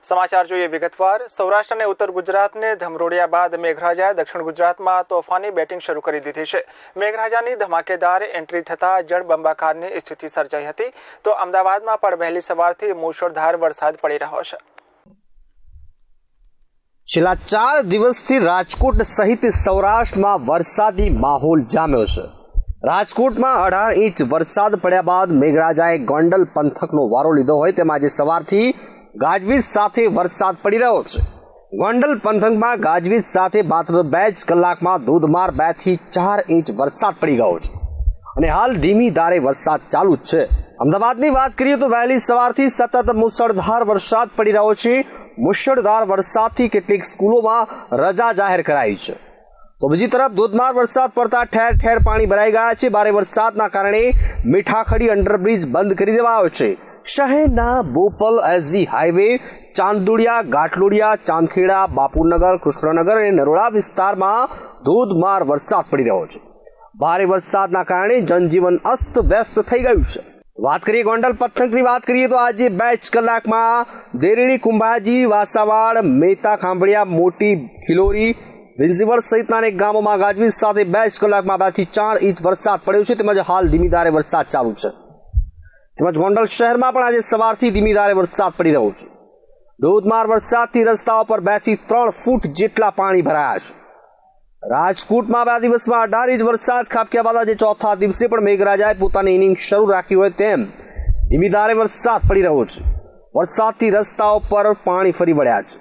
समाचार જોઈએ વિગતવાર। સૌરાષ્ટ્ર અને ઉત્તર ગુજરાતને ધમરોડ્યા બાદ મેઘરાજાએ દક્ષિણ ગુજરાતમાં તોફાની બેટિંગ શરૂ કરી દીધી છે। મેઘરાજાની ધમાકેદાર એન્ટ્રી થતા જળબંબાકારની સ્થિતિ સર્જાઈ હતી, તો અમદાવાદમાં પણ વહેલી સવારથી મુશળધાર વરસાદ પડી રહ્યો છે। છેલ્લા 4 દિવસથી રાજકોટ સહિત સૌરાષ્ટ્રમાં વરસાદી માહોલ જામ્યો છે। રાજકોટમાં 18 ઇંચ વરસાદ પડ્યા બાદ મેઘરાજાએ ગોંડલ પંથકનો વારો લીધો હોય તેમ આજે સવારથી ગાજવીજ સાથે વરસાદ પડી રહ્યો છે। ગોંડલ પંથકમાં ગાજવીજ સાથે માત્ર 2 જ કલાકમાં ધોધમાર 2 થી 4 ઇંચ વરસાદ પડી ગયો છે અને હાલ ધીમી ધારે વરસાદ ચાલુ જ છે। અમદાવાદની વાત કરીએ તો વહેલી સવારથી સતત મુશળધાર વરસાદ પડી રહ્યો છે। મુશળધાર વરસાદથી કેટલીક સ્કૂલોમાં રજા જાહેર કરાઈ છે, તો બીજી તરફ ધોધમાર વરસાદ પડતા ઠેર ઠેર પાણી ભરાઈ ગયા છે। ભારે વરસાદના કારણે મીઠાખડી અંડરબ્રિજ બંધ કરી દેવાયો છે। શહેરના બોપલ એસજી હાઈવે, ચાંદુડિયા, ગાટલોડિયા, ચાંદખેડા, બાપુનગર, કૃષ્ણનગર અને નરોડા વિસ્તારમાં ધોધમાર વરસાદ પડી રહ્યો છે। ભારે વરસાદના કારણે જનજીવન અસ્તવ્યસ્ત થઈ ગયું છે। વાત કરીએ ગોંડલ પંથકની વાત કરીએ તો આજે 2 જ કલાકમાં દેરણી, કુંભાજી, વાસાવાડ, મેતા, ખાંભળિયા, મોટી ખિલોરી, વિંઝીવડ સહિતના અનેક ગામોમાં ગાજવીજ સાથે 2 જ કલાકમાં 2 થી 4 ઇંચ વરસાદ પડ્યો છે, તેમજ હાલ ધીમી ધારે વરસાદ ચાલુ છે। તેમજ ગોંડલ શહેરમાં પણ આજે સવારથી ધીમી ધારે વરસાદ પડી રહ્યો છે। ધોધમાર વરસાદથી રસ્તાઓ પર 2 થી 3 ફૂટ જેટલા પાણી ભરાયા છે। રાજકોટમાં 2 દિવસમાં 18 ઇંચ વરસાદ ખાબક્યા બાદ આજે ચોથા દિવસે પણ મેઘરાજાએ પોતાની ઇનિંગ શરૂ રાખી હોય તેમ ધીમી ધારે વરસાદ પડી રહ્યો છે। વરસાદથી રસ્તાઓ પર પાણી ફરી વળ્યા છે।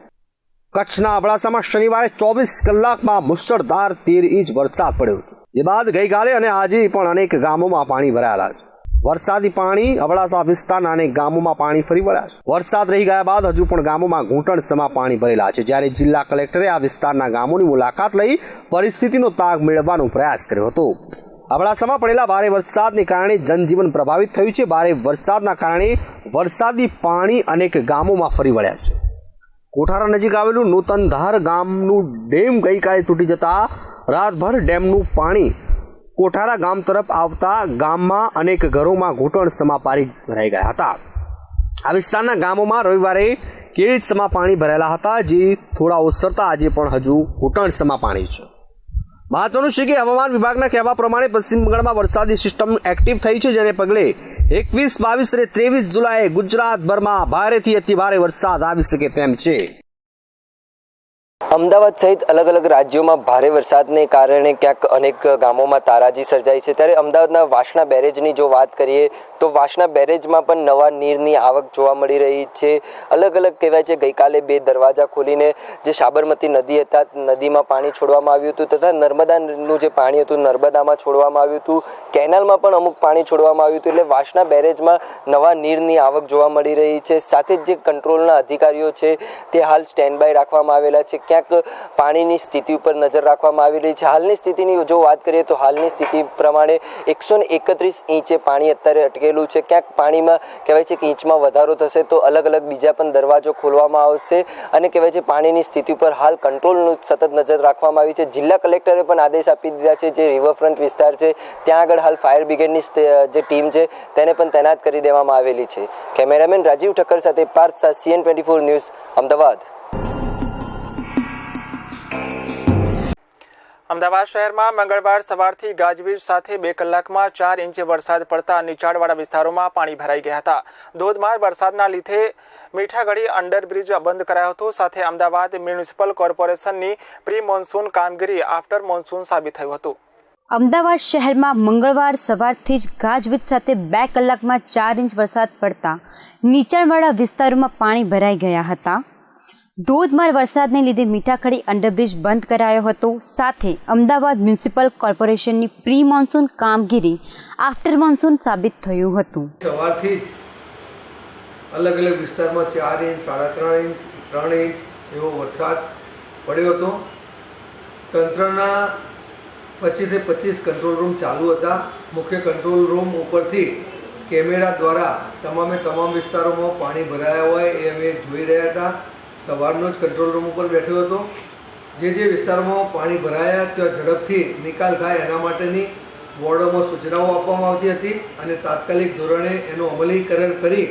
કચ્છના અબડાસામાં શનિવારે 24 કલાકમાં મુશળધાર 13 ઇંચ વરસાદ પડ્યો છે, જે બાદ ગઈકાલે અને આજે પણ અનેક ગામોમાં પાણી ભરાયેલા છે। વરસાદી પાણી અબડાસા વિસ્તારના અનેક ગામોમાં પાણી ફરી વળ્યા છે। વરસાદ રહી ગયા બાદ હજુ પણ ગામોમાં ઘૂંટણસમા પાણી ભરેલા છે, જ્યારે જિલ્લા કલેક્ટરે આ વિસ્તારના ગામોની મુલાકાત લઈ પરિસ્થિતિનો તાગ મેળવવાનો પ્રયાસ કર્યો હતો। અબડાસામાં પડેલા ભારે વરસાદને કારણે જનજીવન પ્રભાવિત થયું છે। ભારે વરસાદના કારણે વરસાદી પાણી અનેક ગામોમાં ફરી વળ્યા છે। કોઠારા નજીક આવેલું નૂતનધાર ગામનું ડેમ ગઈકાલે તૂટી જતા રાતભર ડેમનું પાણી કોઠારા ગામ તરફ આવતા ગામમાં અનેક ઘરોમાં ઘૂંટણસમા પાણી ભરાઈ ગયા હતા। આ વિસ્તારના ગામોમાં રવિવારે કેરીસમા પાણી ભરાયેલા હતા, જે થોડા ઓસરતા આજે પણ હજુ ઘૂંટણસમા પાણી છે। મહત્વનું છે કે હવામાન વિભાગના કહેવા પ્રમાણે પશ્ચિમ બંગાળમાં વરસાદી સિસ્ટમ એક્ટિવ થઈ છે, જેને પગલે 21, 22 અને 23 જુલાઈએ ગુજરાતભરમાં ભારેથી અતિભારે વરસાદ આવી શકે તેમ છે। અમદાવાદ સહિત અલગ અલગ રાજ્યોમાં ભારે વરસાદને કારણે ક્યાંક અનેક ગામોમાં તારાજી સર્જાઈ છે, ત્યારે અમદાવાદના વાસણા બેરેજની જો વાત કરીએ તો વાસણા બેરેજમાં પણ નવા નીરની આવક જોવા મળી રહી છે। અલગ અલગ કહેવાય છે ગઈકાલે 2 દરવાજા ખોલીને જે સાબરમતી નદી હતા, નદીમાં પાણી છોડવામાં આવ્યું હતું, તથા નર્મદાનું જે પાણી હતું નર્મદામાં છોડવામાં આવ્યું હતું, કેનાલમાં પણ અમુક પાણી છોડવામાં આવ્યું હતું, એટલે વાસણા બેરેજમાં નવા નીરની આવક જોવા મળી રહી છે। સાથે જ જે કંટ્રોલના અધિકારીઓ છે તે હાલ સ્ટેન્ડ બાય રાખવામાં આવેલા છે, ક્યાંક પાણીની સ્થિતિ ઉપર નજર રાખવામાં આવી રહી છે। હાલની સ્થિતિની જો વાત કરીએ તો હાલની સ્થિતિ પ્રમાણે 131 ઇંચે પાણી અત્યારે અટકેલું છે। ક્યાંક પાણીમાં કહેવાય છે કે ઇંચમાં વધારો થશે તો અલગ અલગ બીજા પણ દરવાજો ખોલવામાં આવશે અને કહેવાય છે પાણીની સ્થિતિ ઉપર હાલ કંટ્રોલનું સતત નજર રાખવામાં આવી છે। જિલ્લા કલેક્ટરે પણ આદેશ આપી દીધા છે, જે રિવરફ્રન્ટ વિસ્તાર છે ત્યાં આગળ હાલ ફાયર બ્રિગેડની જે ટીમ છે તેને પણ તૈનાત કરી દેવામાં આવેલી છે। કેમેરામેન રાજીવ ઠક્કર સાથે પાર્થ શાહ, CN24 ન્યૂઝ, અમદાવાદ। અમદાવાદ શહેરમાં મંગળવાર સવારથી ગાજવીજ સાથે 2 કલાકમાં 4 ઇંચ વરસાદ પડતા નીચાણવાળા વિસ્તારોમાં પાણી ભરાઈ ગયા હતા। ધોધમાર વરસાદના લીધે મીઠાગઢી અંડરબ્રિજ બંધ કરાયો હતો। સાથે અમદાવાદ મ્યુનિસિપલ કોર્પોરેશનની પ્રી મોન્સૂન કામગીરી આફ્ટર મોન્સૂન સાબિત થયું હતું। અમદાવાદ શહેરમાં મંગળવાર સવારથી જ ગાજવીજ સાથે 2 કલાકમાં 4 ઇંચ વરસાદ પડતા નીચાણવાળા વિસ્તારોમાં પાણી ભરાઈ ગયા હતા। ધોધમાર વરસાદને લીધે મીઠાખડી અંડરબ્રિજ બંધ કરાયો હતો। સાથે અમદાવાદ મ્યુનિસિપલ કોર્પોરેશનની પ્રી મોન્સૂન કામગીરી આફ્ટર મોન્સૂન સાબિત થયું હતું। સવારથી જ અલગ અલગ વિસ્તારમાં 4 ઇંચ, 3.5 ઇંચ, 3 ઇંચ એવો વરસાદ પડ્યો હતો। તંત્રના 25 થી 25 કંટ્રોલ રૂમ ચાલુ હતા। મુખ્ય કંટ્રોલ રૂમ ઉપરથી કેમેરા દ્વારા તમામ વિસ્તારોમાં પાણી ભરાયા હોય એ અમે જોઈ રહ્યા હતા। સવારનો જ કંટ્રોલ રૂમ ઉપર બેઠો હતો। જે વિસ્તારોમાં પાણી ભરાયા ત્યાં ઝડપથી નિકાલ થાય એના માટેની બોર્ડોમાં સૂચનાઓ આપવામાં આવતી હતી અને તાત્કાલિક ધોરણે એનું અમલીકરણ કરી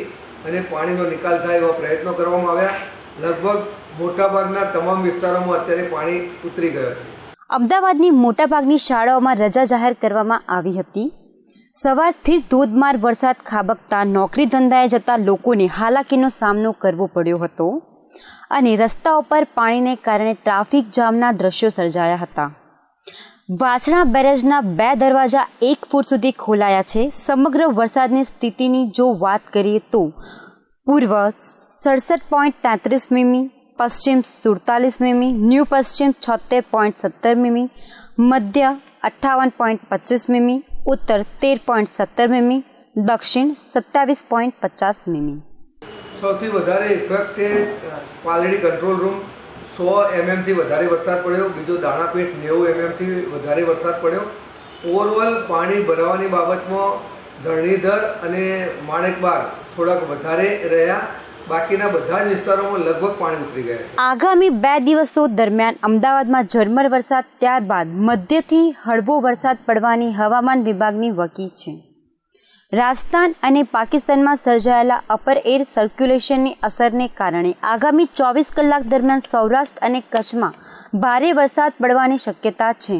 અને પાણીનો નિકાલ થાય એવા પ્રયત્નો કરવામાં આવ્યા। લગભગ મોટાભાગના તમામ વિસ્તારોમાં અત્યારે પાણી ઉતરી ગયા છે. અમદાવાદની મોટાભાગની શાળાઓમાં રજા જાહેર કરવામાં આવી હતી. સવારથી ધોધમાર વરસાદ ખાબકતા નોકરી ધંધાએ જતા લોકોને હાલાકીનો સામનો કરવો પડ્યો હતો અને રસ્તાઓ પર પાણીને કારણે ટ્રાફિક જામના દ્રશ્યો સર્જાયા હતા. વાસણા બેરેજના 2 દરવાજા 1 ફૂટ સુધી ખોલાયા છે. સમગ્ર વરસાદની સ્થિતિની જો વાત કરીએ તો પૂર્વ 67.33 મીમી, પશ્ચિમ 47 મીમી, ન્યૂ પશ્ચિમ 76.17 મીમી, મધ્ય 58.25 મીમી, ઉત્તર 13.17 મીમી, દક્ષિણ 27.50 મીમી. સૌથી વધારે affected Paldi control room 100 mm થી વધારે વરસાદ પડ્યો. બીજો દાણાપેટ 90 mm થી વધારે વરસાદ પડ્યો. ઓવરઓલ પાણી ભરાવાની બાબતમાં ધરણીધર અને માણેકબાગ થોડાક વધારે રહ્યા. બાકીના બધા જ વિસ્તારોમાં લગભગ પાણી ઉતરી ગયા છે. આગામી 2 દિવસો દરમિયાન અમદાવાદમાં ઝરમર વરસાદ, ત્યારબાદ મધ્યથી હળવો વરસાદ પડવાની હવામાન વિભાગની વકી છે. રાજસ્થાન અને પાકિસ્તાનમાં સર્જાયેલા અપર એર સર્ક્યુલેશનની અસરને કારણે આગામી 24 કલાક દરમિયાન સૌરાષ્ટ્ર અને કચ્છમાં ભારે વરસાદ પડવાની શક્યતા છે.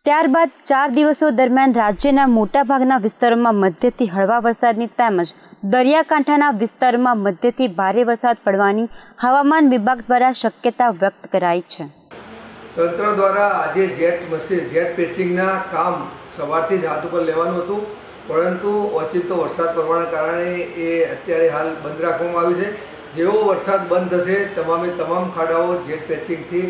ત્યારબાદ 4 દિવસો દરમિયાન રાજ્યના મોટાભાગના વિસ્તારોમાં મધ્યથી હળવા વરસાદની તેમજ દરિયાકાંઠાના વિસ્તારોમાં મધ્યથી ભારે વરસાદ પડવાની હવામાન વિભાગ દ્વારા શક્યતા વ્યક્ત કરાઈ છે. તંત્ર દ્વારા આજે જેટ પેચિંગના કામ સવારથી જ હાથ ઉપર લેવાનું હતું, પરંતુ ઓચિંતો વરસાદ પડવાના કારણે એ અત્યારે હાલ બંધ રાખવામાં આવ્યું છે. જેવો વરસાદ બંધ થશે તમામ ખાડાઓ જેટ પેચિંગથી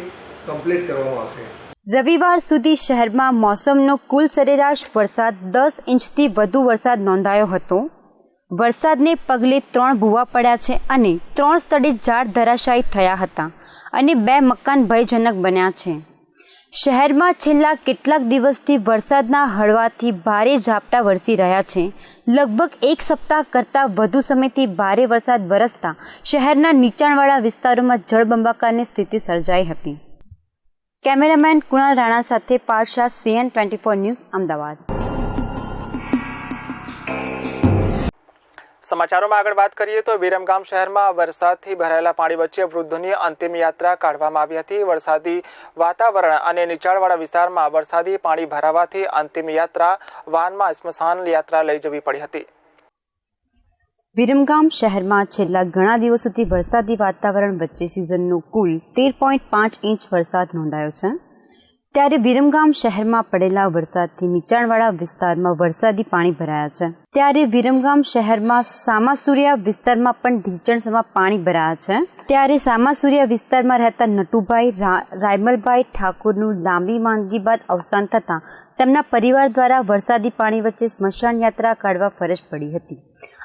કમ્પ્લીટ કરવામાં આવશે. રવિવાર સુધી શહેરમાં મોસમનો કુલ સરેરાશ વરસાદ 10 ઇંચથી વધુ વરસાદ નોંધાયો હતો. વરસાદને પગલે 3 ભૂવા પડ્યા છે અને 3 સ્થળે ઝાડ ધરાશાયી થયા હતા અને 2 મકાન ભયજનક બન્યા છે. શહેરમાં છેલ્લા કેટલાક દિવસથી વરસાદના હળવાથી ભારે ઝાપટા વરસી રહ્યા છે. લગભગ 1 સપ્તાહ કરતાં વધુ સમયથી ભારે વરસાદ વરસતા શહેરના નીચાણવાળા વિસ્તારોમાં જળબંબાકારની સ્થિતિ સર્જાઈ હતી. કેમેરામેન કુણાલ રાણા સાથે પાર્થ શાહ, CN24 ન્યૂઝ, અમદાવાદ. સમાચારોમાં આગળ વાત કરીએ તો વિરમગામ શહેરમાં વરસાદથી ભરાયેલા પાણી વચ્ચે વૃદ્ધોની અંતિમ યાત્રા કાઢવામાં આવી હતી. વરસાદી વાતાવરણ અને નીચાણવાળા વિસ્તારમાં વરસાદી પાણી ભરાવાથી અંતિમ યાત્રા વાનમાં સ્મશાન યાત્રા લઈ જવી પડી હતી. વિરમગામ શહેરમાં છેલ્લા ઘણા દિવસોથી વરસાદી વાતાવરણ વચ્ચે સિઝનનો કુલ 13.5 ઇંચ વરસાદ નોંધાયો છે. ત્યારે વિરમગામ શહેરમાં પડેલા વરસાદથી નીચાણવાળા વિસ્તારમાં વરસાદી પાણી ભરાયા છે. ત્યારે વિરમગામ શહેરમાં સામાસુરિયા વિસ્તારમાં પણ ઢીચણસમાં પાણી ભરાયા છે. ત્યારે સામાસુરિયા વિસ્તારમાં રહેતા નટુભાઈ રાયમલભાઈ ઠાકોરનું લાંબી માંદગી બાદ અવસાન થતાં તેમના પરિવાર દ્વારા વરસાદી પાણી વચ્ચે સ્મશાન યાત્રા કાઢવા ફરજ પડી હતી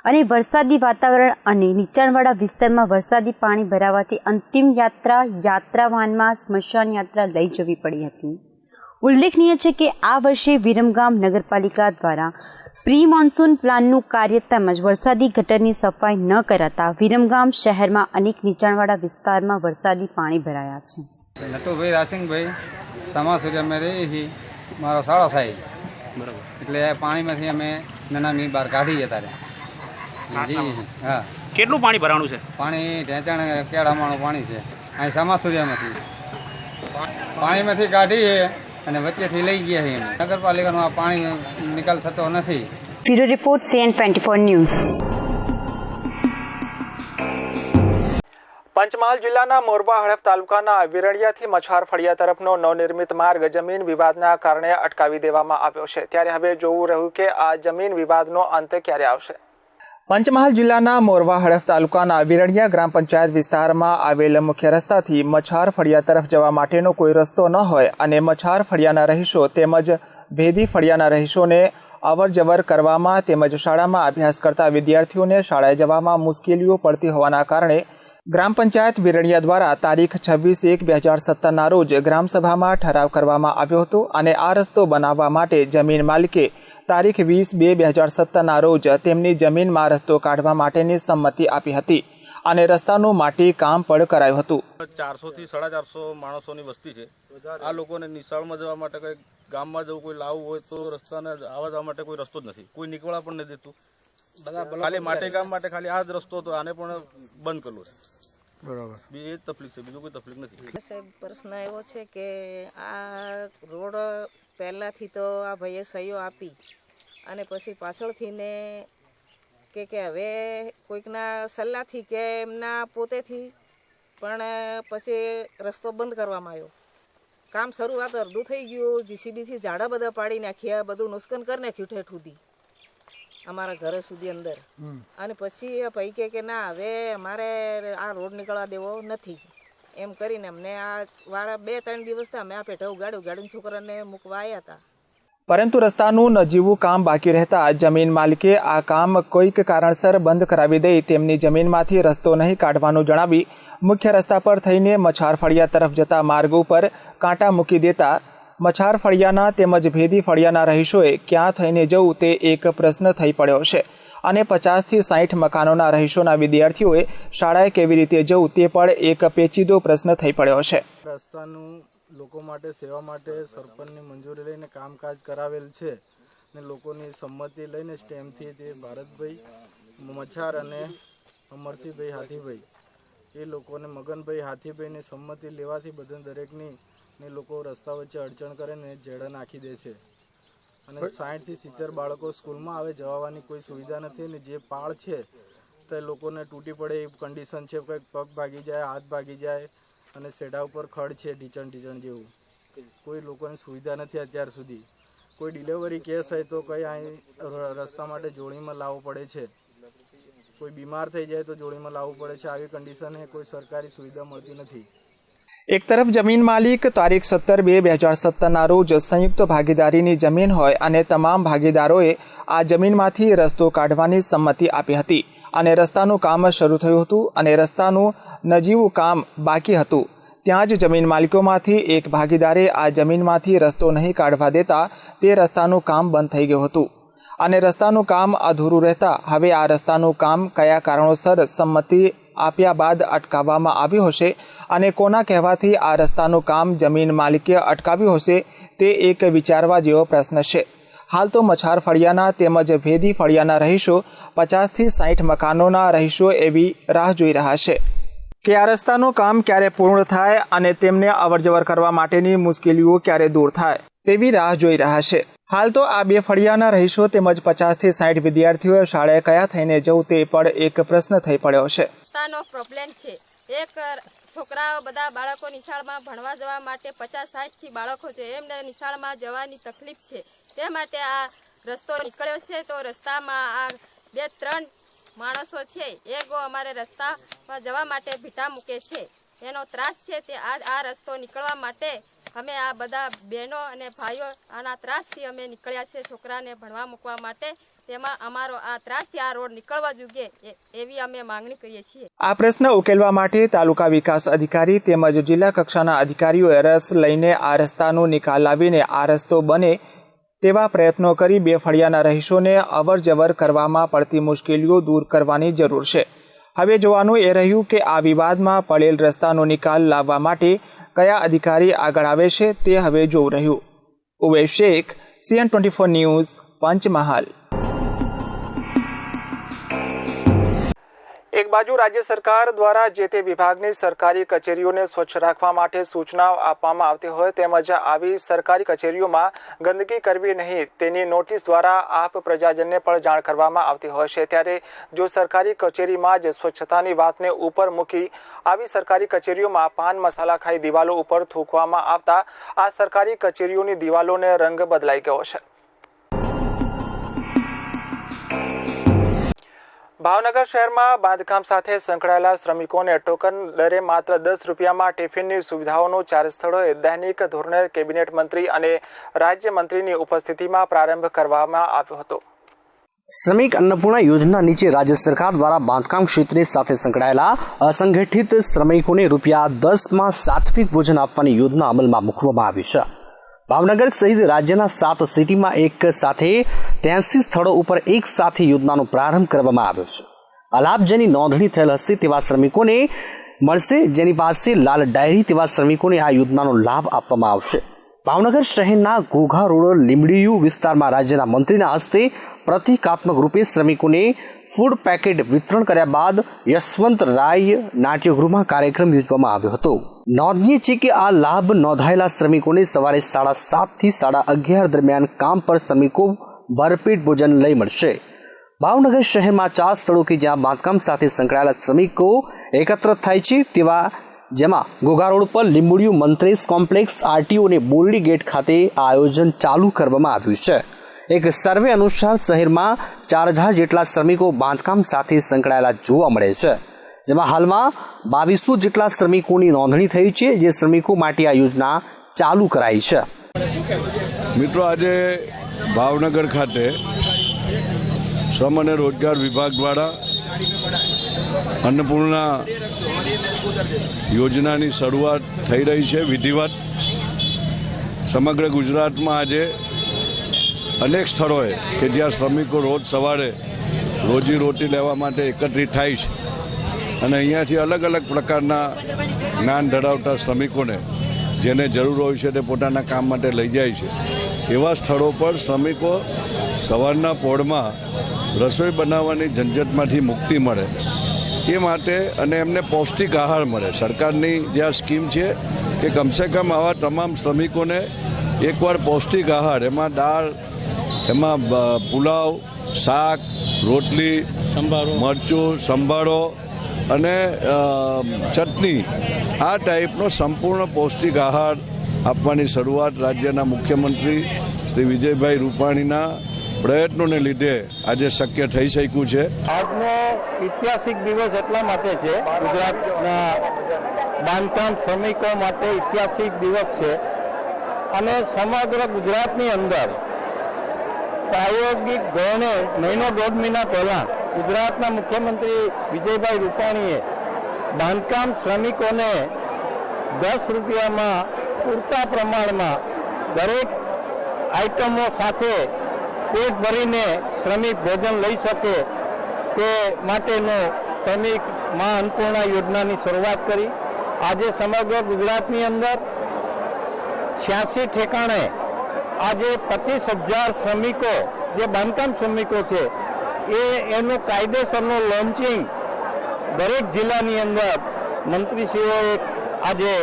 અને વરસાદી વાતાવરણ અને નીચાણવાળા વિસ્તારમાં વરસાદી પાણી ભરાવાથી અંતિમ યાત્રા વાનમાં સ્મશાન યાત્રા લઈ જવી પડી હતી. ઉલ્લેખનીય છે કે આ વર્ષે વિરમગામ નગરપાલિકા દ્વારા પ્રી મોન્સૂન પ્લાનનું કાર્ય તેમજ વરસાદી ગટરની સફાઈ ન કરાતા વિરમગામ શહેરમાં અનેક નીચાણવાળા વિસ્તારમાં વરસાદી પાણી ભરાયા છે. નટુભાઈ રાસિંગભાઈ સામાસુરિયામાં રહી છીએ, મારો શાળો થાય બરાબર, એટલે પાણીમાંથી અમે નાની બહાર કાઢીએ ત્યારે. હા, કેટલું પાણી ભરાણું છે? પાણી ઢેંચાણ કેળામાનું પાણી છે. અહીં સામાસુરિયામાંથી પાણીમાંથી કાઢીએ અને વચ્ચેથી લઈ ગયા છીએ. નગરપાલિકાનો આ પાણી નિકાલ થતો નથી. Bureau report, CN24 news. Panchmahal જિલ્લાના મોરબા હડફ તાલુકાના વિરણિયાથી મછાર ફળિયા તરફનો નવનિર્મિત માર્ગ જમીન વિવાદના કારણે અટકાવી દેવામાં આવ્યો છે. ત્યારે હવે જોવું રહ્યું કે આ જમીન વિવાદનો અંત ક્યારે આવશે. પંચમહાલ જિલ્લાના મોરવા હડફ તાલુકાના વિરણિયા ગ્રામ પંચાયત વિસ્તારમાં આવેલ મુખ્ય રસ્તાથી મછાર ફળિયા તરફ જવા માટેનો કોઈ રસ્તો ન હોય અને મછાર ફળિયાના રહીશો તેમજ ભેદી ફળિયાના રહીશોને અવરજવર કરવામાં તેમજ શાળામાં અભ્યાસ કરતા વિદ્યાર્થીઓને શાળાએ જવામાં મુશ્કેલીઓ પડતી હોવાના કારણે ગ્રામ પંચાયત વિરણિયા દ્વારા તારીખ 26/1/2017ના રોજ ગ્રામસભામાં ઠરાવ કરવામાં આવ્યો હતો અને આ રસ્તો બનાવવા માટે જમીન માલિકે તારીખ 20/2/2017ના રોજ તેમની જમીનમાં રસ્તો કાઢવા માટેની સંમતિ આપી હતી અને રસ્તાનું માટી કામ પણ કરાયું હતું. 400 થી 450 માણસોની વસ્તી છે. આ લોકોને નિશાળમાં જવા માટે કંઈ ગામમાં જવું કોઈ લાવવું હોય તો રસ્તાને આવવા જવા માટે કોઈ રસ્તો જ નથી. કોઈ નીકળવા પણ નથી દેતું. ખાલી માટે ગામ માટે ખાલી આ જ રસ્તો હતો, આને પણ બંધ કરેલો છે. બરાબર. બી એ જ તકલીફ છે, બીજું કોઈ તકલીફ નથી. સાહેબ પ્રશ્ન એવો છે કે આ રોડ પહેલાંથી તો આ ભાઈએ સહીઓ આપી અને પછી પાછળથી ને કે હવે કોઈકના સલાહથી કે એમના પોતેથી પણ પછી રસ્તો બંધ કરવામાં આવ્યો. કામ શરૂઆત અડધું થઈ ગયું, જીસીબીથી ઝાડા બધા પાડી નાખ્યા, બધું નુકસાન કરી નાખ્યું ઠેઠ સુધી અમારા ઘર સુધી અંદર. અને પછી એ ભાઈ કે ના હવે અમારે આ રોડ નીકળવા દેવો નથી એમ કરીને અમને આ વારા 2-3 દિવસથી અમે આ પેઠા ઉગાડીને છોકરાને મૂકવા આવ્યા હતા. પરંતુ રસ્તાનું નજીવું કામ બાકી રહેતા જમીન માલિકે આ કામ કોઈક કારણસર બંધ કરાવી દઈ તેમની જમીનમાંથી રસ્તો નહીં કાઢવાનું જણાવી મુખ્ય રસ્તા પર થઈને મછાર ફળિયા તરફ જતા માર્ગ ઉપર કાંટા મૂકી દેતા મછાર ફળિયાના તેમજ ભેદી ફળિયાના રહીશોએ ક્યાં થઈને જવું તે એક પ્રશ્ન થઈ પડ્યો છે અને 50 થી 60 મકાનોના રહીશોના વિદ્યાર્થીઓએ શાળાએ કેવી રીતે જવું તે પણ એક પેચીદો પ્રશ્ન થઈ પડ્યો છે. રસ્તાનું લોકો માટે સેવા માટે સરપંચની મંજૂરી લઈને કામકાજ કરાવેલ છે ને લોકોની સંમતિ લઈને સ્ટેમથી તે ભારતભાઈ મચ્છાર અને અમરસિંહભાઈ હાથીભાઈ એ લોકોને મગનભાઈ હાથીભાઈની સંમતિ લેવાથી બધા દરેકની ને લોકો રસ્તા વચ્ચે અડચણ કરે ને જેડા નાખી દે છે. અને 60 થી 70 બાળકો સ્કૂલમાં આવે, જવાની કોઈ સુવિધા નથી ને જે પાળ છે તે લોકોને તૂટી પડે એ કન્ડિશન છે. કંઈક પગ ભાગી જાય, હાથ ભાગી જાય અને સેડા ઉપર ખડ છે ઢીચણ જેવું. કોઈ લોકોની સુવિધા નથી અત્યાર સુધી. કોઈ ડિલિવરી કેસ હોય તો કંઈ અહીં રસ્તા માટે જોડીમાં લાવવું પડે છે. કોઈ બીમાર થઈ જાય તો જોડીમાં લાવવું પડે છે. આવી કન્ડિશન કોઈ સરકારી સુવિધા મળતી નથી. એક તરફ જમીન માલિક તારીખ 17/2/2017ના રોજ સંયુક્ત ભાગીદારીની જમીન હોય અને તમામ ભાગીદારોએ આ જમીનમાંથી રસ્તો કાઢવાની સંમતિ આપી હતી અને રસ્તાનું કામ શરૂ થયું હતું અને રસ્તાનું નજીવું કામ બાકી હતું. ત્યાં જ જમીન માલિકોમાંથી એક ભાગીદારે આ જમીનમાંથી રસ્તો નહીં કાઢવા દેતા તે રસ્તાનું કામ બંધ થઈ ગયું હતું અને રસ્તાનું કામ અધૂરું રહેતા હવે આ રસ્તાનું કામ કયા કારણોસર સંમતિ આપ્યા બાદ અટકાવવામાં આવ્યું હશે અને કોના કહેવાથી આ રસ્તાનું કામ જમીન માલિકે અટકાવ્યું હશે તે એક વિચારવા જેવો પ્રશ્ન છે. હાલ તો મછાર ફળિયાના તેમજ ભેદી ફળિયાના રહીશો 50 થી 60 મકાનોના રહીશો એવી રાહ જોઈ રહ્યા છે કે આ રસ્તાનું કામ ક્યારે પૂર્ણ થાય અને તેમને અવરજવર કરવા માટેની મુશ્કેલીઓ ક્યારે દૂર થાય તેવી રાહ જોઈ રહ્યા છે. હાલ તો આ બે ફળિયાના રહીશો તેમજ 50 થી 60 વિદ્યાર્થીઓ શાળાએ કયા થઈને જવું તે પણ એક પ્રશ્ન થઈ પડ્યો છે. રસ્તાનો પ્રોબ્લેમ છે. એક છોકરાઓ બધા બાળકો નિશાળમાં ભણવા જવા માટે 50-60 થી બાળકો છે, એમને નિશાળમાં જવાની તકલીફ છે. તે માટે આ રસ્તો નીકળ્યો છે. તો રસ્તામાં આ 2-3 માણસો છે એ અમારે રસ્તામાં જવા માટે ભીટા મૂકે છે. એનો ત્રાસ છે. તે આ રસ્તો નીકળવા માટે અમે આ બધા બહેનો અને ભાઈઓ આના ત્રાસથી અમે નીકળ્યા છે છોકરાને ભણવા મૂકવા માટે. તેમાં અમારો આ ત્રાસથી આ રોડ નીકળવા જોઈએ એવી અમે માંગણી કરીએ છીએ. આ પ્રશ્ન ઉકેલવા માટે તાલુકા વિકાસ અધિકારી તેમજ જિલ્લા કક્ષાના અધિકારીઓએ રસ લઈને આ રસ્તાનો નિકાલ લાવીને આ રસ્તો બને તેવા પ્રયત્નો કરી બે ફળિયાના રહીશોને અવર જવર કરવામાં પડતી મુશ્કેલીઓ દૂર કરવાની જરૂર છે. હવે જોવાનું એ રહ્યું કે આ વિવાદમાં પડેલ રસ્તાનો નિકાલ લાવવા માટે કયા અધિકારી આગળ આવે છે તે હવે જોવું રહ્યું. ઉવેશ શેખ, CN24 ન્યૂઝ, પંચમહાલ. એક બાજુ રાજ્ય સરકાર દ્વારા જે તે વિભાગની સરકારી કચેરીઓને સ્વચ્છ રાખવા માટે સૂચનાઓ આપવામાં આવતી હોય તેમજ આવી સરકારી કચેરીઓમાં ગંદકી કરવી નહીં તેની નોટિસ દ્વારા આપ પ્રજાજનને પણ જાણ કરવામાં આવતી હોય છે. ત્યારે જો સરકારી કચેરીમાં જ સ્વચ્છતાની વાતને ઉપર મૂકી આવી સરકારી કચેરીઓમાં પાન મસાલા ખાઈ દિવાલો ઉપર થૂંકવામાં આવતા આ સરકારી કચેરીઓની દિવાલોને રંગ બદલાઈ ગયો છે. ભાવનગર શહેરમાં બાંધકામ સાથે સંકળાયેલા શ્રમિકોને ટોકન દરે માત્ર 10 રૂપિયામાં ટિફિનની સુવિધાઓનો 4 સ્થળોએ દૈનિક ધોરણે કેબિનેટ મંત્રી અને રાજ્યમંત્રીની ઉપસ્થિતિમાં પ્રારંભ કરવામાં આવ્યો હતો. શ્રમિક અન્નપૂર્ણા યોજના નીચે રાજ્ય સરકાર દ્વારા બાંધકામ ક્ષેત્રે સાથે સંકળાયેલા અસંગઠિત શ્રમિકોને ₹10માં સાત્વિક ભોજન આપવાની યોજના અમલમાં મૂકવામાં આવી છે. ભાવનગર સહિત રાજ્યના 7 સિટીમાં એક સાથે 83 સ્થળો ઉપર એક સાથે યોજનાનો પ્રારંભ કરવામાં આવ્યો છે. આ લાભ જેની નોંધણી થયેલ હશે તેવા શ્રમિકોને મળશે, જેની પાસે લાલ ડાયરી તેવા શ્રમિકોને આ યોજનાનો લાભ આપવામાં આવશે. ભાવનગર શહેરના ઘોઘા રોડ લીંબડીયુ વિસ્તારમાં રાજ્યના મંત્રીના હસ્તે પ્રતિકાત્મક રૂપે શ્રમિકોને ફૂડ પેકેટ વિતરણ કર્યા બાદ યશવંતરાય નાટ્યગૃહમાં કાર્યક્રમ યોજવામાં આવ્યો હતો. નોંધનીય છે કે આ લાભ નોંધાયેલા શ્રમિકોને સવારે 7:30 થી 11:30 દરમિયાન કામ પર શ્રમિકો ભરપેટ ભોજન લઈ મળશે. ભાવનગર શહેરમાં 4 સ્થળો કે જ્યાં બાંધકામ સાથે સંકળાયેલા શ્રમિકો એકત્ર થાય છે તેવા જેમાં ઘોઘા રોડ પર લીંબડીયુ મંત્રેશ કોમ્પ્લેક્સ આરટીઓ અને બોરડી ગેટ ખાતે આ આયોજન ચાલુ કરવામાં આવ્યું છે. એક સર્વે અનુસાર શહેરમાં 4000 જેટલા શ્રમિકો બાંધકામ સાથે સંકળાયેલા જોવા મળે છે, જેમાં હાલમાં 2200 જેટલા શ્રમિકોની નોંધણી થઈ છે, જે શ્રમિકો માટે આ યોજના ચાલુ કરાઈ છે. મિત્રો, આજે ભાવનગર ખાતે શ્રમ અને રોજગાર વિભાગ દ્વારા અન્નપૂર્ણા યોજનાની શરૂઆત થઈ રહી છે વિધિવત. સમગ્ર ગુજરાતમાં આજે અનેક સ્થળોએ કે જ્યાં શ્રમિકો રોજ સવારે રોજીરોટી લેવા માટે એકત્રિત થાય છે અને અહીંયાથી અલગ અલગ પ્રકારના જ્ઞાન ધરાવતા શ્રમિકોને જેને જરૂર હોય છે તે પોતાના કામ માટે લઈ જાય છે. એવા સ્થળો પર શ્રમિકો સવારના પહોરમાં રસોઈ બનાવવાની ઝંઝટમાંથી મુક્તિ મળે એ માટે અને એમને પૌષ્ટિક આહાર મળે. સરકારની જે આ સ્કીમ છે કે કમસે કમ આવા તમામ શ્રમિકોને એકવાર પૌષ્ટિક આહાર, એમાં દાળ, એમાં પુલાવ, શાક, રોટલી, મરચું, સંભારો અને ચટણી, આ ટાઈપનો સંપૂર્ણ પૌષ્ટિક આહાર આપવાની શરૂઆત રાજ્યના મુખ્યમંત્રી શ્રી વિજયભાઈ રૂપાણીના પ્રયત્નોને લીધે આજે શક્ય થઈ શક્યું છે. આજનો ઐતિહાસિક દિવસ એટલા માટે છે, ગુજરાતના બાંધકામ શ્રમિકો માટે ઐતિહાસિક દિવસ છે અને સમગ્ર ગુજરાતની અંદર પ્રાયોગિક ધોરણે મહિનો 1.5 મહિના પહેલાં ગુજરાતના મુખ્યમંત્રી વિજયભાઈ રૂપાણીએ બાંધકામ શ્રમિકોને 10 રૂપિયામાં પૂરતા પ્રમાણમાં દરેક આઇટમો સાથે પેટ ભરીને શ્રમિક ભોજન લઈ શકે તે માટેનો શ્રમિક મા અન્નપૂર્ણા યોજનાની શરૂઆત કરી. આજે સમગ્ર ગુજરાતની અંદર 86 ઠેકાણે આજે 25,000 શ્રમિકો જે બાંધકામ શ્રમિકો છે એનું કાયદેસરનું લોન્ચિંગ દરેક જિલ્લાની અંદર મંત્રીશ્રીઓએ આજે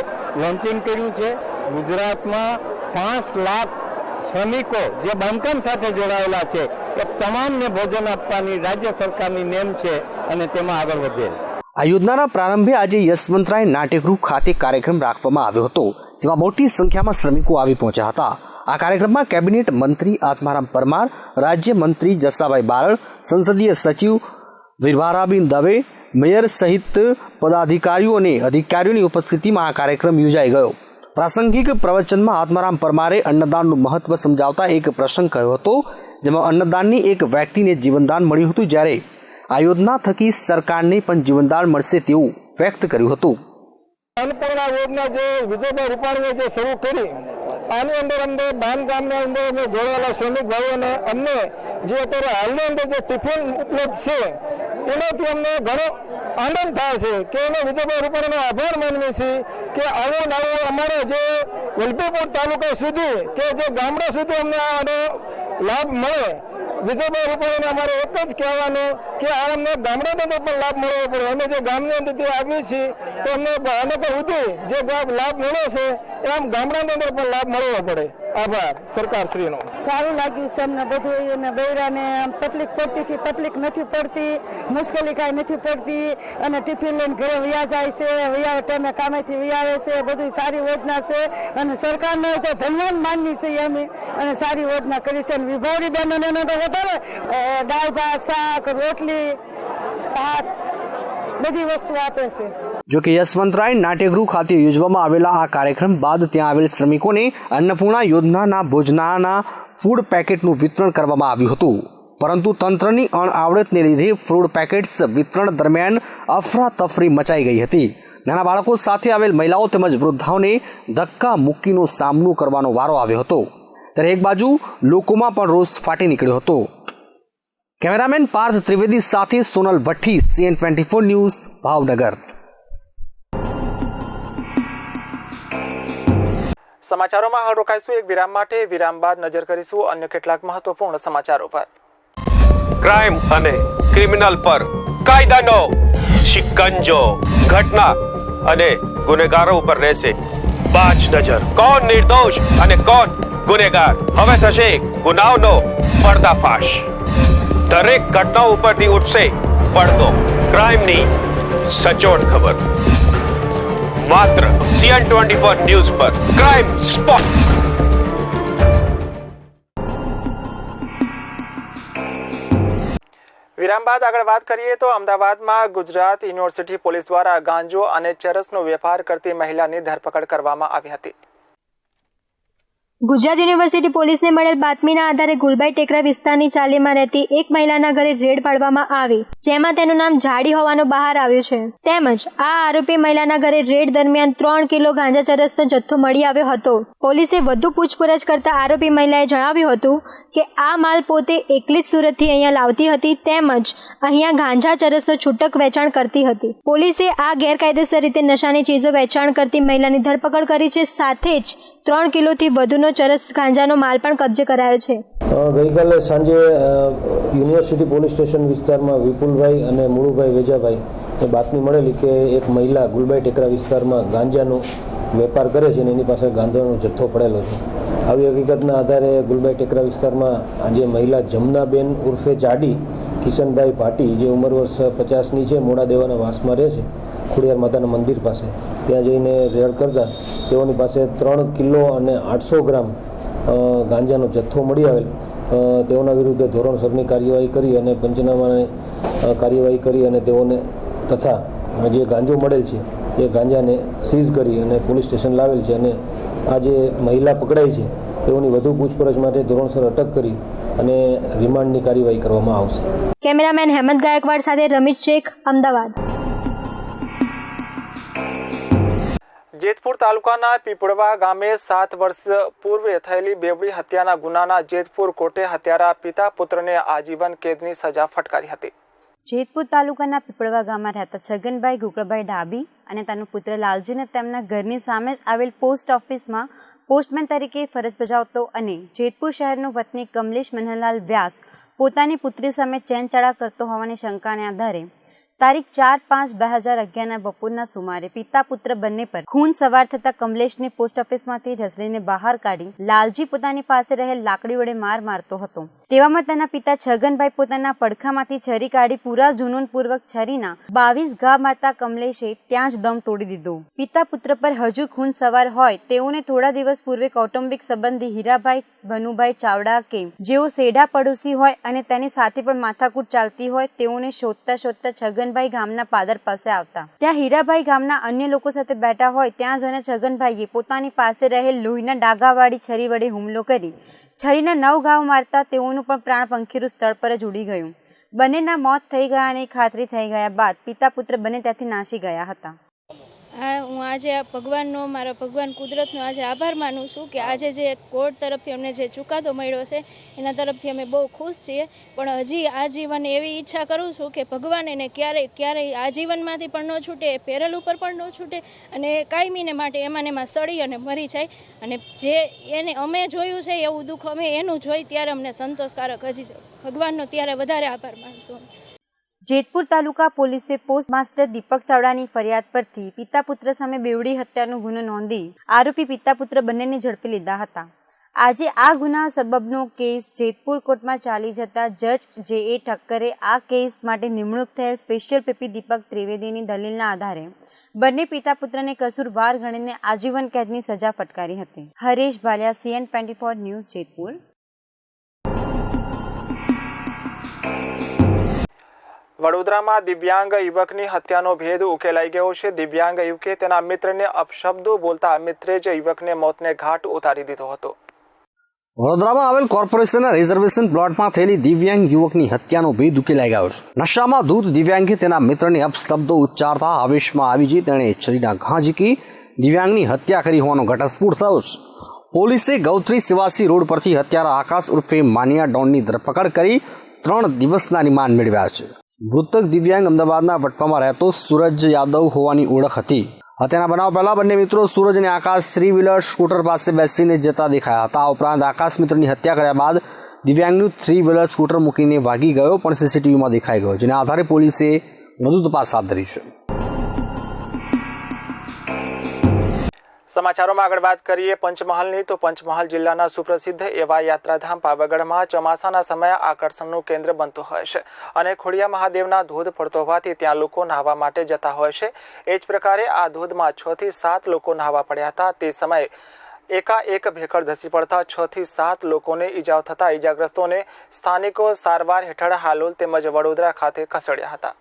લોન્ચિંગ કર્યું છે. ગુજરાતમાં 5 લાખ શ્રમિકો જે બાંધકામ સાથે જોડાયેલા છે એ તમામને ભોજન આપવાની રાજ્ય સરકારની નેમ છે અને તેમાં આગળ વધે. આ યોજનાના પ્રારંભે આજે યશવંતરાય નાટ્યગૃહ ખાતે કાર્યક્રમ રાખવામાં આવ્યો હતો, જેમાં મોટી સંખ્યામાં શ્રમિકો આવી પહોંચ્યા હતા. આ કાર્યક્રમમાં કેબિનેટ મંત્રી આત્મારામ પરમાર, રાજ્ય મંત્રી જસાભાઈ બારડ, સંસદીય સચિવ વિભારાબેન દવે, મેયર સહિત પદાધિકારીઓ અને અધિકારીઓની ઉપસ્થિતિમાં આ કાર્યક્રમ યોજાઈ ગયો. પ્રાસંગિક પ્રવચનમાં આત્મારામ પરમારે અન્નદાનનું મહત્વ સમજાવતા એક પ્રસંગ કહ્યો હતો, જેમાં અન્નદાનની એક વ્યક્તિને જીવનદાન મળ્યું હતું, જ્યારે આ યોજના થકી સરકારને પણ જીવનદાન મળશે તેવું વ્યક્ત કર્યું હતું. અન્નપૂર્ણા યોજના જે વિજયભાઈ રૂપાણીએ જે શરૂ કરી, આની અંદર બાંધકામની અંદર જોડાયેલા શ્રમિક ભાઈઓને અમને જે અત્યારે હાલની અંદર જે ટિફિન ઉપલબ્ધ છે એનાથી અમને ઘણો આનંદ થાય છે કે અમે વિજયભાઈ રૂપાણીનો આભાર માનીએ છીએ કે આવો નવો અમારો જે વલભીપુર તાલુકા સુધી કે જે ગામડા સુધી અમને આનો લાભ મળે. વિજયભાઈ રૂપાણીને અમારે એક જ કહેવાનું કે આ અમને ગામડાની અંદર પણ લાભ મળવો પડે. અમે જે ગામની અંદરથી આવીએ છીએ તો અમને આને પણ સુધી જે લાભ મળે છે એ આમ ગામડાની અંદર પણ લાભ મળવો પડે. આભાર સરકારશ્રીનો. સારું લાગ્યું છે અમને બધું, અને બૈરાને તકલીફ પડતી હતી, તકલીફ નથી પડતી, મુશ્કેલી કાંઈ નથી પડતી અને ટિફિન લઈને ઘરે વયા જાય છે, વયા ટાઈમે કામેથી વયાવે છે. બધું સારી યોજના છે અને સરકારને તો ધન્યવાદ માનવી છે અમે, અને સારી યોજના કરી છે. અને વિભાવરી બહેનોને તો વધારે દાળ ભાત, શાક, રોટલી, ભાત બધી વસ્તુ આપે છે. જો કે યશવંતરાય નાટ્યગૃહ ખાતે યોજવામાં આવેલા આ કાર્યક્રમ બાદ ત્યાં આવેલ શ્રમિકોને અન્નપૂર્ણા યોજનાના ભોજનાના ફૂડ પેકેટનું વિતરણ કરવામાં આવ્યું હતું, પરંતુ તંત્રની અણઆવડતને લીધે ફૂડ પેકેટ્સ વિતરણ દરમિયાન અફરાતફરી મચાઈ ગઈ હતી. નાના બાળકો સાથે આવેલ મહિલાઓ તેમજ વૃદ્ધાઓને ધક્કા મુક્કીનો સામનો કરવાનો વારો આવ્યો હતો, ત્યારે એક બાજુ લોકોમાં પણ રોષ ફાટી નીકળ્યો હતો. કેમેરામેન પાર્થ ત્રિવેદી સાથે સોનલ ભઠ્ઠી, CN24 ન્યૂઝ, ભાવનગર. સમાચારોમાં હાલ રોકાઈશું એક વિરામ માટે. વિરામ બાદ નજર કરીશું અન્ય કેટલાક મહત્વપૂર્ણ સમાચારો પર. ક્રાઇમ અને ક્રિમિનલ પર કાયદાનો શિકંજો, ઘટના અને ગુનેગારો ઉપર રહેશે બાજ નજર. કોણ નિર્દોષ અને કોણ ગુનેગાર, હવે થશે ગુનાઓનો પર્દાફાશ. દરેક ઘટના ઉપરથી ઉઠશે પડતો ક્રાઇમની સચોટ ખબર. માત્ર CN24 ન્યૂઝ પર ક્રાઇમ સ્પોટ. વિરામ બાદ આગળ વાત કરીએ તો અમદાવાદમાં ગુજરાત યુનિવર્સિટી પોલીસ દ્વારા ગાંજો અને ચરસનો વેપાર કરતી મહિલાની ધરપકડ કરવામાં આવી હતી. ગુજરાત યુનિવર્સિટી પોલીસને મળેલ બાતમીના આધારે ગુલબાઈ ટેકરા વિસ્તારની ચાલીમાં રહેતી એક મહિલાના ઘરે રેડ પાડવામાં આવી, જેમાં તેનું નામ જાડી હોવાનું બહાર આવ્યું છે. તેમજ આ આરોપી મહિલાના ઘરે રેડ દરમિયાન 3 કિલો ગાંજા ચરસનો જથ્થો મળી આવ્યો હતો. પોલીસે વધુ પૂછપરછ કરતા આરોપી મહિલાએ જણાવ્યું હતું કે આ માલ પોતે એકલી જ સુરતથી અહીંયા લાવતી હતી, તેમજ અહીંયા ગાંજા ચરસનો છૂટક વેચાણ કરતી હતી. પોલીસે આ ગેરકાયદેસર રીતે નશાની ચીજો વેચાણ કરતી મહિલાની ધરપકડ કરી છે. સાથે જ 3 કિલોથી વધુનો ચરસ ગાંજાનો માલ પણ કબજે કરાયો છે. ગઈકાલે સાંજે યુનિવર્સિટી પોલીસ સ્ટેશન વિસ્તારમાં વિપુલભાઈ અને મુળુભાઈ વેજાભાઈ બાતમી મળેલી કે એક મહિલા ગુલબાઈ ટેકરા વિસ્તારમાં ગાંજાનો વેપાર કરે છે અને એની પાસે ગાંજાનો જથ્થો પડેલો છે. આવી હકીકતના આધારે ગુલબાઈ ટેકરા વિસ્તારમાં આજે મહિલા જમનાબેન ઉર્ફે જાડી કિશનભાઈ ભાટી, જે ઉંમર વર્ષ 50ની છે, મોડા દેવાના વાસમાં રહે છે, ખોડિયાર માતાના મંદિર પાસે, ત્યાં જઈને રેડ કરતા તેઓની પાસે 3 કિલો અને 800 ગ્રામ ગાંજાનો જથ્થો મળી આવેલ. તેઓના વિરુદ્ધ ધોરણસરની કાર્યવાહી કરી અને પંચનામાની કાર્યવાહી કરી અને તેઓને તથા જે ગાંજો મળેલ છે એ ગાંજાને સીઝ કરી અને પોલીસ સ્ટેશન લાવેલ છે. અને આ જે મહિલા પકડાઈ છે તેઓની વધુ પૂછપરછ માટે ધોરણસર અટક કરી અને રિમાન્ડની કાર્યવાહી કરવામાં આવશે. કેમેરામેન હેમંત ગાયકવાડ સાથે રમીશ શેખ, અમદાવાદ. જેતપુર તાલુકાના પીપળવા ગામે 7 વર્ષ પૂર્વે થયેલી બેવડી હત્યાના ગુનાના જેતપુર કોર્ટે હત્યારા પિતા પુત્રને આજીવન કેદની સજા ફટકારી હતી. જેતપુર તાલુકાના પીપળવા ગામમાં રહેતા છગનભાઈ ગુકળભાઈ ડાબી અને તેનો પુત્ર લાલજીને તેમના ઘરની સામે જ આવેલ પોસ્ટ ઓફિસમાં પોસ્ટમેન તરીકે ફરજ બજાવતો અને જેતપુર શહેરનો વતની કમલેશ મનહરલાલ વ્યાસ પોતાની પુત્રી સામે ચેનચાળા કરતો હોવાની શંકાને આધારે તારીખ 4/5/2011ના બપોરના સુમારે પિતા પુત્ર બંને પર ખૂન સવાર થતા કમલેશને પોસ્ટ ઓફિસમાંથી ઢસડીને બહાર કાઢી લાલજી પોતાની પાસે રહેલ લાકડી વડે માર મારતો હતો. તેવામાં તેના પિતા છગનભાઈ પોતાના પડખામાંથી છરી કાઢી પૂરા જુનૂનપૂર્વક છરીના 22 ઘા મારતા કમલેશે ત્યાં જ દમ તોડી દીધો. પિતા પુત્ર પર હજુ ખૂન સવાર હોય તેઓને થોડા દિવસ પૂર્વે કૌટુંબિક સંબંધી હીરાભાઈ ભનુભાઈ ચાવડા કે જેઓ સેઢા પડોશી હોય અને તેની સાથે પણ માથાકૂટ ચાલતી હોય તેઓને શોધતા શોધતા છગનભાઈ ગામના પાદર પાસે આવતા ત્યાં હીરાભાઈ ગામના અન્ય લોકો સાથે બેઠા હોય ત્યાં જઈને છગનભાઈએ પોતાની પાસે રહેલ લોહીના ડાઘાવાળી છરી વડે હુમલો કરી છરીના 9 ઘાવ મારતા તેઓનું પણ પ્રાણ પંખીરું સ્થળ પર જ ઉડી ગયું. બંનેના મોત થઈ ગયાની ખાતરી થઈ ગયા બાદ પિતા પુત્ર બંને ત્યાંથી નાસી ગયા હતા. હું આજે આ ભગવાનનો, મારા ભગવાન કુદરતનો આજે આભાર માનું છું કે આજે જે કોર્ટ તરફથી અમને જે ચુકાદો મળ્યો છે એના તરફથી અમે બહુ ખુશ છીએ. પણ હજી આજીવન એવી ઈચ્છા કરું છું કે ભગવાન એને ક્યારેય આજીવનમાંથી પણ ન છૂટે, પેરલ ઉપર પણ ન છૂટે અને કાયમીને માટે એમાં સડી અને મરી જાય. અને જે એને અમે જોયું છે એવું દુઃખ અમે એનું જોઈ ત્યારે અમને સંતોષકારક હજી ભગવાનનો ત્યારે વધારે આભાર માનશું. જેતપુર તાલુકા પોલીસે પોસ્ટ માસ્ટર દીપક ચાવડાની ફરિયાદ પરથી પિતા પુત્ર સામે બેવડી હત્યાનો ગુનો નોંધી આરોપી પિતા પુત્ર બંનેને ઝડપી લીધા હતા. આજે આ ગુના સબબનો કેસ જેતપુર કોર્ટમાં ચાલી જતા જજ જે.એ. ઠક્કરે આ કેસ માટે નિમણૂક થયેલ સ્પેશિયલ પીપી દીપક ત્રિવેદીની દલીલના આધારે બંને પિતા પુત્રને કસૂરવાર ગણીને આજીવન કેદની સજા ફટકારી હતી. Haresh Bhalia, CN24 news, Jetpur. વડોદરામાં દિવ્યાંગ યુવકની હત્યાનો ભેદ ઉકેલાઈ ગયો છે. દિવ્યાંગ યુવકે તેના મિત્રને અપશબ્દો બોલતા મિત્રે જ યુવકને મોતને ઘાટ ઉતારી દીધો હતો. વડોદરામાં આવેલ કોર્પોરેશનના રિઝર્વેશન પ્લોટમાં થયેલી દિવ્યાંગ યુવકની હત્યાનો ભેદ ઉકેલાઈ ગયો છે. નશામાં ધૂત દિવ્યાંગે તેના મિત્રને અપશબ્દો ઉચ્ચારતા આવેશમાં આવી જઈ તેણે છરીના ઘા ઝીકી દિવ્યાંગની હત્યા કરી હોવાનો ઘટસ્ફોટ થયો છે. પોલીસે ગૌત્રી સિવાસી રોડ પરથી હત્યારા આકાશ ઉર્ફે માનિયા ડોનની ધરપકડ કરી 3 દિવસના રિમાન્ડ મેળવ્યા છે. મૃતક દિવ્યાંગ અમદાવાદના વટવામાં રહેતો સૂરજ યાદવ હોવાની ઓળખ હતી. હત્યાના બનાવ પહેલા બંને મિત્રો સૂરજ અને આકાશ થ્રી વ્હીલર સ્કૂટર પાસે બેસીને જતા દેખાયા હતા. આ ઉપરાંત આકાશ મિત્રની હત્યા કર્યા બાદ દિવ્યાંગનું થ્રી વ્હીલર સ્કૂટર મૂકીને ભાગી ગયો પણ સીસીટીવીમાં દેખાઈ ગયો, જેના આધારે પોલીસે વધુ તપાસ હાથ ધરી છે. સમાચારોમાં આગળ વાત કરીએ પંચમહાલની તો પંચમહાલ જિલ્લાના સુપ્રસિદ્ધ એવા યાત્રાધામ પાવાગઢમાં ચોમાસાના સમયે આકર્ષણનું કેન્દ્ર બનતું હોય છે અને ખોડિયા મહાદેવના ધોધ પડતો હોવાથી ત્યાં લોકો નહાવા માટે જતા હોય છે. એ જ પ્રકારે આ ધોધમાં 6 થી 7 લોકો નહાવા પડ્યા હતા. તે સમયે એકાએક ભેખડ ધસી પડતા 6 થી 7 લોકોને ઈજાઓ થતા ઈજાગ્રસ્તોને સ્થાનિકો સારવાર હેઠળ હાલોલ તેમજ વડોદરા ખાતે ખસેડ્યા હતા.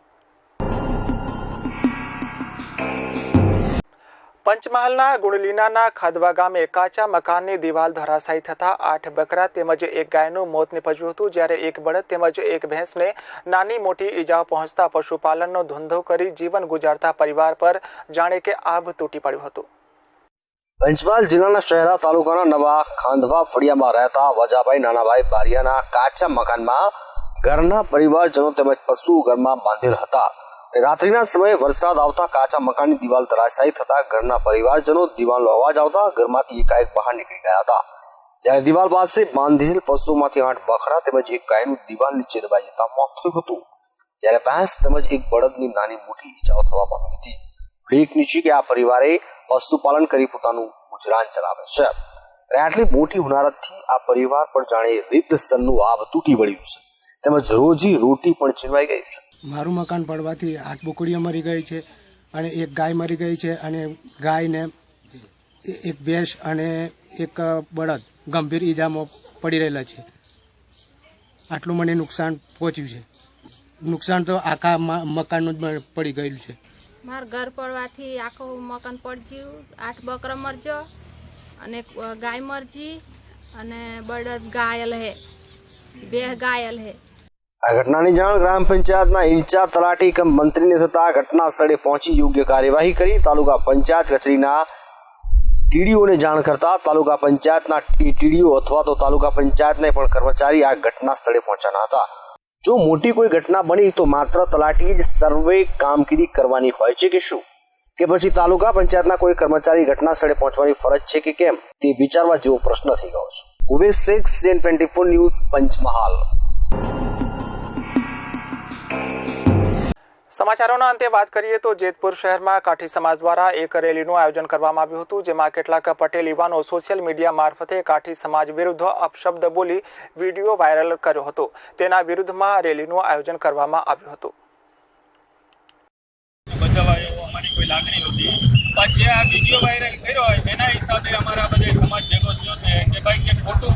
પંચમહાલના ગુણલીનાના ખાદવા ગામે કાચા મકાનની દિવાલ ધરાશાયી થતા 8 બકરા તેમજ 1 ગાયનું મોત નીપજ્યું હતું, જ્યારે 1 બળદ તેમજ 1 ભેંસને નાની મોટી ઈજાઓ પહોંચતા પશુપાલનનો ધંધો કરી જીવન ગુજારતા પરિવાર પર જાણે કે આભ તૂટી પડ્યું હતું. પંચમહાલ જિલ્લાના શહેરા તાલુકાના નવા ખાંધવા ફળિયામાં રહેતા વજાભાઈ નાનાભાઈ બારિયાના કાચા મકાનમાં ઘરના પરિવારજનો તેમજ પશુ ઘરમાં બાંધેલ હતા. રાત્રિના સમયે વરસાદ આવતા કાચા મકાનની દિવાલ ધરાશાયી થતા ઘરના પરિવારજનો દિવાલનો અવાજ આવતા ઘરમાંથી એકાએક બહાર નીકળી ગયા હતા, જ્યારે દિવાલ પાસે બાંધેલ પશુમાંથી 8 બકરા તેમજ 1 ગાયનું દિવાલ નીચે દબાઈ જતા મોત થયું હતું, જ્યારે ભેંસ તેમજ 1 બળદની નાની મોટી ઈજાઓ થવા પામી હતી. ઉલ્લેખનીય કે આ પરિવારે પશુપાલન કરી પોતાનું ગુજરાન ચલાવે છે, ત્યારે આટલી મોટી હોનારતથી આ પરિવાર પર જાણે રીતસરનું આભ તૂટી પડ્યું છે તેમજ રોજી રોટી પણ છીનવાઈ ગઈ છે. મારું મકાન પડવાથી 8 બોકડીઓ મરી ગઈ છે અને 1 ગાય મરી ગઈ છે અને ગાયને 1 ભેંસ અને 1 બળદ ગંભીર ઈજામાં પડી રહેલા છે. આટલું મને નુકસાન પહોંચ્યું છે. નુકસાન તો આખા મકાનનું જ પડી ગયેલું છે. મારું ઘર પડવાથી આખું મકાન પડ્યું, 8 બકરા મરજો અને ગાય મરજી અને બળદ ઘાયલ હે, 2 ઘાયલ હે. આ ઘટનાની જાણ ગ્રામ પંચાયતના ઇન્ચાર્જ તલાટી કમ મંત્રીને થતા ઘટના સ્થળે પહોંચી યોગ્ય કાર્યવાહી કરી તાલુકા પંચાયત કચેરીના ટીડીઓને જાણ કરતા તાલુકા પંચાયતના ટીડીઓ અથવા તો તાલુકા પંચાયતના પણ કર્મચારી આ ઘટના સ્થળે પહોંચ્યા હતા. જો મોટી કોઈ ઘટના બની તો માત્ર તલાટીએ જ સર્વે કામગીરી કરવાની હોય છે કે શું, કે પછી તાલુકા પંચાયતના કોઈ કર્મચારી ઘટના સ્થળે પહોંચવાની ફરજ છે કે કેમ, તે વિચારવા જેવો પ્રશ્ન થઈ ગયો છે. ઉવેશ શેખ, CN24 ન્યૂઝ, પંચમહાલ. સમાચારોના અંતે વાત કરીએ તો જેતપુર શહેરમાં કાઠી સમાજ દ્વારા એક રેલીનું આયોજન કરવામાં આવ્યું હતું, જેમાં કેટલાક પટેલ યુવાનો સોશિયલ મીડિયા મારફતે કાઠી સમાજ વિરુદ્ધ અપશબ્દ બોલી વિડીયો વાયરલ કર્યો હતો. તેના વિરુદ્ધમાં રેલીનું આયોજન કરવામાં આવ્યું હતું. અમારી કોઈ લાગણી હતી, પણ જે આ વિડીયો વાયરલ કર્યો હોય એના હિસાબે અમારા બધા સમાજ ભેગો થયો છે કે ભાઈ કે ખોટું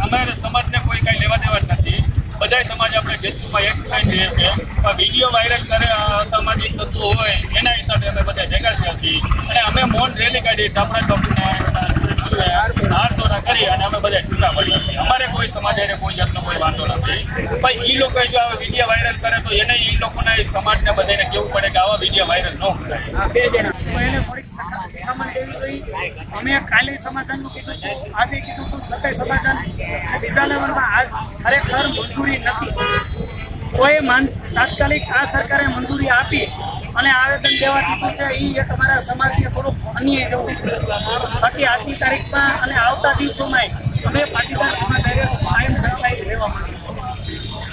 અમારે સમાજને કોઈ કઈ લેવા દેવા જ નથી. બધા સમાજ આપણે જેતપુરમાં એક થઈ જઈએ છીએ, પણ વિડીયો વાયરલ કરે અસામાજિક તત્વો હોય એના હિસાબે અમે બધા ભેગા થયા છીએ અને અમે મૌન રેલી કાઢી ચાપડા ચોકીને હાર દોરા કરી અને અમે બધા છૂટા પડીએ છીએ. અમારે કોઈ સમાજને કોઈ જાતનો કોઈ વાંધો નથી, પણ એ લોકો જો આવા વિડીયો વાયરલ કરે તો એને એ લોકોના સમાજને બધાને કેવું પડે કે આવા વિડીયો વાયરલ ન કરાય. એને થોડીક શિખામણ દેવી જોઈએ. અમે કાલે સમાધાનનું કીધું હતું, આજે કીધું હતું, છતાંય સમાધાન બીજા લેવલમાં આજ ખરેખર મંજૂરી નથી. કોઈ તાત્કાલિક આ સરકારે મંજૂરી આપી અને આવેદન દેવા દીધું છે, એ તમારા સમાજને થોડુંક અન્યાય જવું. બાકી આજની તારીખમાં અને આવતા દિવસોમાં અમે પાટીદાર સમાજ કાયમ સચવાઈ રહેવા માંગીશું.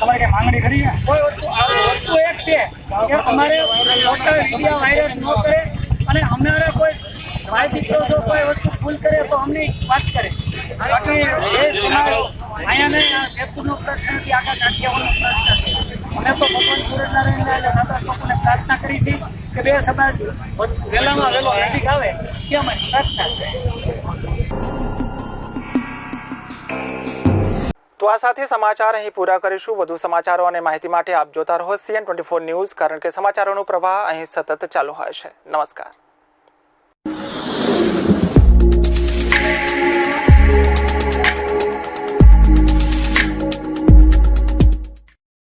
તમારે કઈ માંગણી કરી કોઈ વસ્તુ એક છે કે અમારે મોટા વિડીયો વાયરલ ન કરે અને અમારે કોઈ ભાઈ દીકરો જો કોઈ વસ્તુ ભૂલ કરે તો અમને વાત કરે. બાકી એ સમાજ અહીંયા જેતપુરનો પ્રશ્ન નથી, આખા કાઠિયાવાડનો પ્રશ્ન છે. અમે તો ભગવાન સૂર્યનારાયણ દાદા લોકોને પ્રાર્થના કરી છે કે 2 સમાજ વહેલામાં વહેલો નજીક આવે તે અમારી પ્રાર્થના છે. તો આ સાથે સમાચાર અહીં પૂરા કરીશું. વધુ સમાચારો અને માહિતી માટે આપ જોતા રહો CN24 ન્યૂઝ, કારણ કે સમાચારોનો પ્રવાહ અહીં સતત ચાલુ હોય છે. નમસ્કાર.